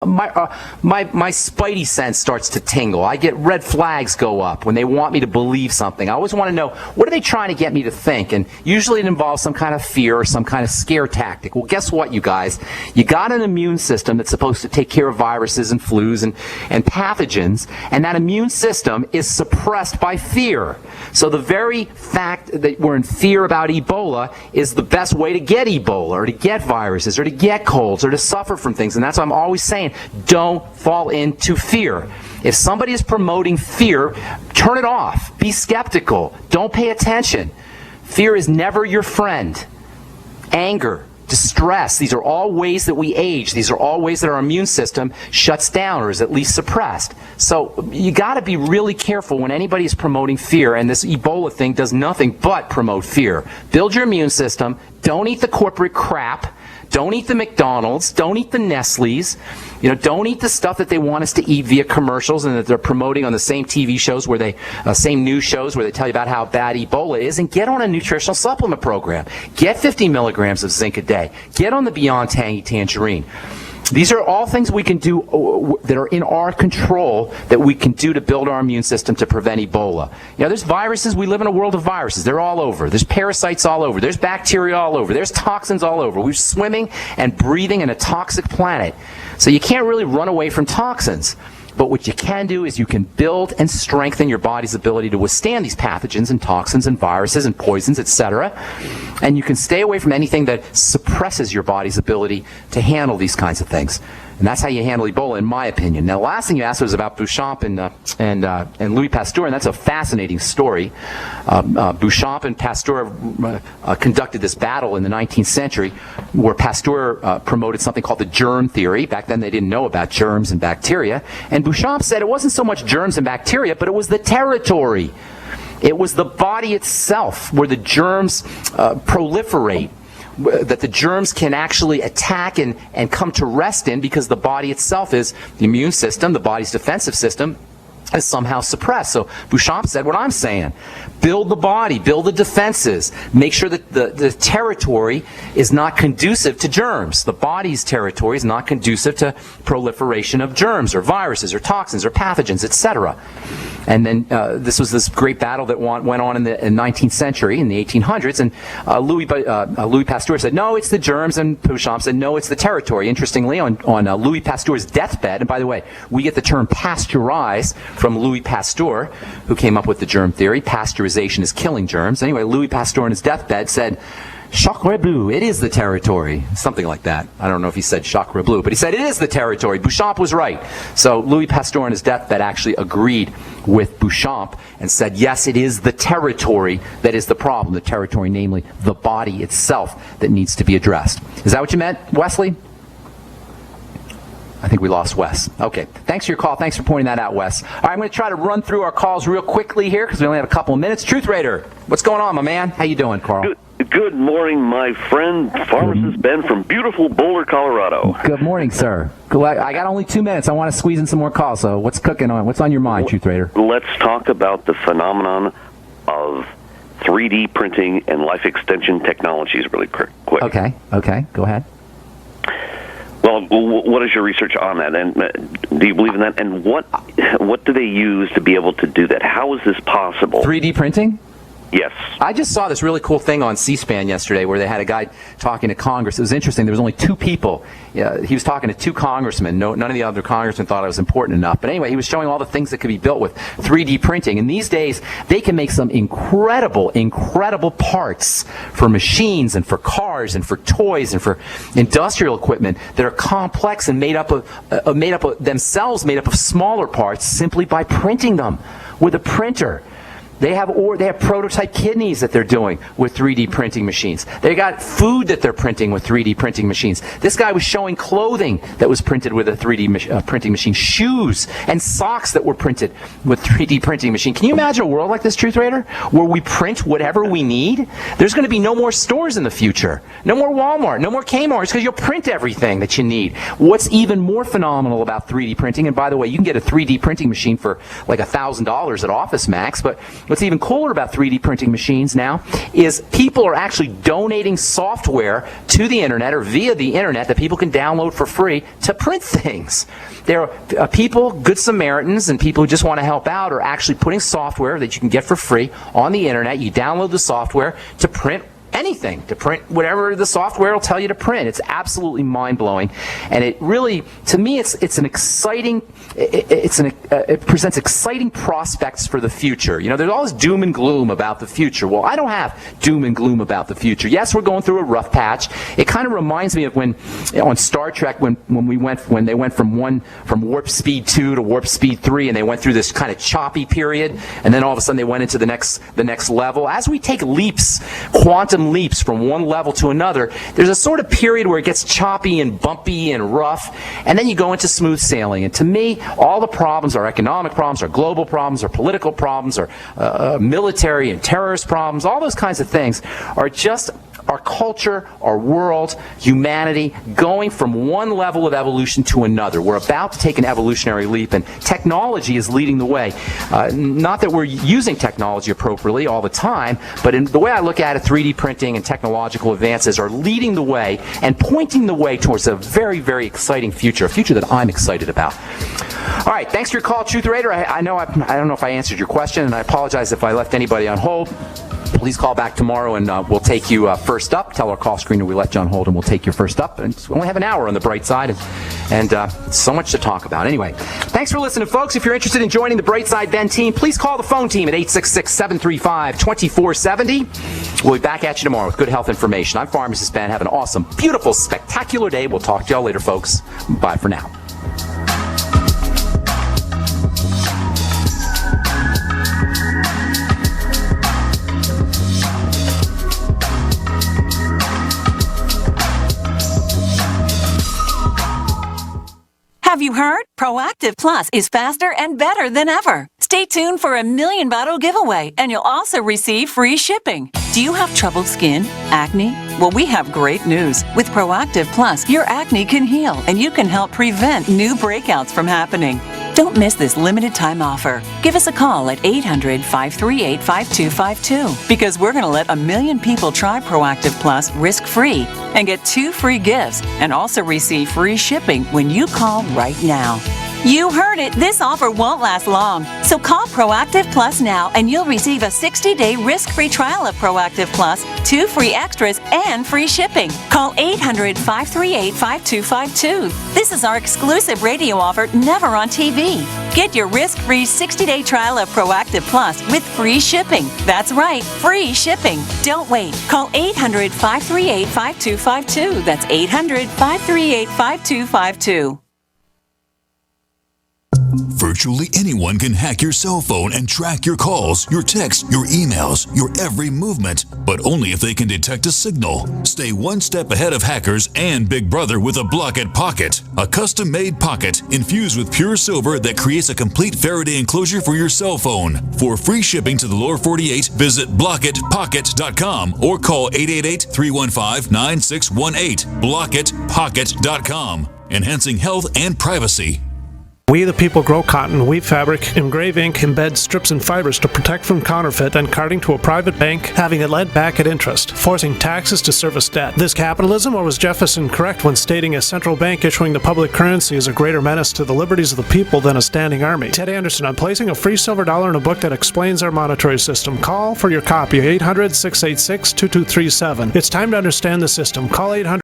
my spidey sense starts to tingle. I get red flags go up when they want me to believe something. I always want to know, what are they trying to get me to think? And usually it involves some kind of fear or some kind of scare tactic. Well, guess what, you guys? You got an immune system that's supposed to take care of viruses and flus and pathogens, and that immune system is suppressed by fear. So the very fact that we're in fear about Ebola is the best way to get Ebola, or to get viruses, or to get colds, or to suffer from things. And that's why I'm always saying, don't fall into fear. If somebody is promoting fear, turn it off. Be skeptical. Don't pay attention. Fear is never your friend. Anger, distress, these are all ways that we age. These are all ways that our immune system shuts down or is at least suppressed. So you got to be really careful when anybody is promoting fear, and this Ebola thing does nothing but promote fear. Build your immune system. Don't eat the corporate crap. Don't eat the McDonald's. Don't eat the Nestle's. Don't eat the stuff that they want us to eat via commercials and that they're promoting on the same TV shows where same news shows where they tell you about how bad Ebola is. And get on a nutritional supplement program. Get 50 milligrams of zinc a day. Get on the Beyond Tangy Tangerine. These are all things we can do that are in our control, that we can do to build our immune system to prevent Ebola. There's viruses. We live in a world of viruses. They're all over. There's parasites all over. There's bacteria all over. There's toxins all over. We're swimming and breathing in a toxic planet. So you can't really run away from toxins. But what you can do is you can build and strengthen your body's ability to withstand these pathogens and toxins and viruses and poisons, etc. And you can stay away from anything that suppresses your body's ability to handle these kinds of things. And that's how you handle Ebola, in my opinion. Now, the last thing you asked was about Beauchamp and Louis Pasteur, and that's a fascinating story. Beauchamp and Pasteur conducted this battle in the 19th century where Pasteur promoted something called the germ theory. Back then they didn't know about germs and bacteria. And Beauchamp said it wasn't so much germs and bacteria, but it was the territory. It was the body itself where the germs proliferate, that the germs can actually attack and come to rest in, because the body itself is the immune system, the body's defensive system, is somehow suppressed. So Beauchamp said what I'm saying. Build the body, build the defenses, make sure that the territory is not conducive to germs. The body's territory is not conducive to proliferation of germs or viruses or toxins or pathogens, etc. And then this was this great battle that went on in the 19th century, in the 1800s, and Louis Pasteur said, no, it's the germs, and Beauchamp said, no, it's the territory. Interestingly, on Louis Pasteur's deathbed, and by the way, we get the term pasteurize from Louis Pasteur, who came up with the germ theory. Pasteurization is killing germs. Anyway, Louis Pasteur on his deathbed said, Sacre bleu, it is the territory. Something like that. I don't know if he said Sacre bleu, but he said it is the territory. Beauchamp was right. So Louis Pasteur on his deathbed actually agreed with Beauchamp and said, yes, it is the territory that is the problem. The territory, namely the body itself, that needs to be addressed. Is that what you meant, Wesley? I think we lost Wes. Okay. Thanks for your call. Thanks for pointing that out, Wes. All right, I'm going to try to run through our calls real quickly here because we only have a couple of minutes. Truth Raider, what's going on, my man? How you doing, Carl? Good morning, my friend, pharmacist Ben from beautiful Boulder, Colorado. Good morning, sir. I got only 2 minutes. I want to squeeze in some more calls. So what's cooking on? What's on your mind, Truth Raider? Let's talk about the phenomenon of 3D printing and life extension technologies really quick. Okay. Go ahead. Well, what is your research on that? And do you believe in that? And what do they use to be able to do that? How is this possible? 3D printing? Yes. I just saw this really cool thing on C-SPAN yesterday where they had a guy talking to Congress. It was interesting. There was only 2 people. He was talking to 2 congressmen. None of the other congressmen thought it was important enough. But anyway, he was showing all the things that could be built with 3D printing. And these days, they can make some incredible parts for machines and for cars and for toys and for industrial equipment that are complex and made up of smaller parts simply by printing them with a printer. They have prototype kidneys that they're doing with 3D printing machines. They got food that they're printing with 3D printing machines. This guy was showing clothing that was printed with a 3D printing machine, shoes and socks that were printed with 3D printing machine. Can you imagine a world like this, Truth Raider, where we print whatever we need? There's going to be no more stores in the future. No more Walmart, no more Kmart, because you'll print everything that you need. What's even more phenomenal about 3D printing, and by the way, you can get a 3D printing machine for like $1,000 at Office Max, but what's even cooler about 3D printing machines now is people are actually donating software to the internet or via the internet that people can download for free to print things. There are people, good Samaritans, and people who just want to help out are actually putting software that you can get for free on the internet. You download the software to print anything, to print whatever the software will tell you to print. It's absolutely mind-blowing, and it really, to me, it's an exciting, it presents exciting prospects for the future. You know, there's all this doom and gloom about the future. Well, I don't have doom and gloom about the future. Yes, we're going through a rough patch. It kind of reminds me of when on Star Trek when they went from warp speed 2 to warp speed 3, and they went through this kind of choppy period, and then all of a sudden they went into the next level. As we take leaps, quantum leaps from one level to another, there's a sort of period where it gets choppy and bumpy and rough, and then you go into smooth sailing. And to me, all the problems, our economic problems, our global problems, our political problems, our military and terrorist problems, all those kinds of things are just our culture, our world, humanity, going from one level of evolution to another. We're about to take an evolutionary leap, and technology is leading the way. Not that we're using technology appropriately all the time, but in the way I look at it, 3D printing and technological advances are leading the way and pointing the way towards a very, very exciting future, a future that I'm excited about. All right, thanks for your call, Truth Raider. I don't know if I answered your question, and I apologize if I left anybody on hold. Please call back tomorrow, and we'll take you first up. Tell our call screener we let John hold, and we'll take you first up. And we only have an hour on the bright side, and so much to talk about. Anyway, thanks for listening, folks. If you're interested in joining the Bright Side Ben team, please call the phone team at 866-735-2470. We'll be back at you tomorrow with good health information. I'm Pharmacist Ben. Have an awesome, beautiful, spectacular day. We'll talk to y'all later, folks. Bye for now. Have you heard? Proactive Plus is faster and better than ever. Stay tuned for a 1,000,000 bottle giveaway, and you'll also receive free shipping. Do you have troubled skin? Acne? Well, we have great news. With Proactive Plus, your acne can heal, and you can help prevent new breakouts from happening. Don't miss this limited time offer. Give us a call at 800-538-5252 because we're going to let 1,000,000 people try Proactive Plus risk-free and get 2 free gifts and also receive free shipping when you call right now. You heard it. This offer won't last long. So call Proactive Plus now and you'll receive a 60-day risk-free trial of Proactive Plus, 2 free extras, and free shipping. Call 800-538-5252. This is our exclusive radio offer, never on TV. Get your risk-free 60-day trial of Proactive Plus with free shipping. That's right, free shipping. Don't wait. Call 800-538-5252. That's 800-538-5252. Virtually anyone can hack your cell phone and track your calls, your texts, your emails, your every movement, but only if they can detect a signal. Stay one step ahead of hackers and Big Brother with a Block-It Pocket, a custom-made pocket infused with pure silver that creates a complete Faraday enclosure for your cell phone. For free shipping to the lower 48, visit blockitpocket.com or call 888-315-9618. blockitpocket.com, enhancing health and privacy. We the people grow cotton, weave fabric, engrave ink, embed strips and fibers to protect from counterfeit and carting to a private bank, having it lent back at interest, forcing taxes to service debt. This capitalism, or was Jefferson correct when stating a central bank issuing the public currency is a greater menace to the liberties of the people than a standing army? Ted Anderson, I'm placing a free silver dollar in a book that explains our monetary system. Call for your copy, 800-686-2237. It's time to understand the system. Call 800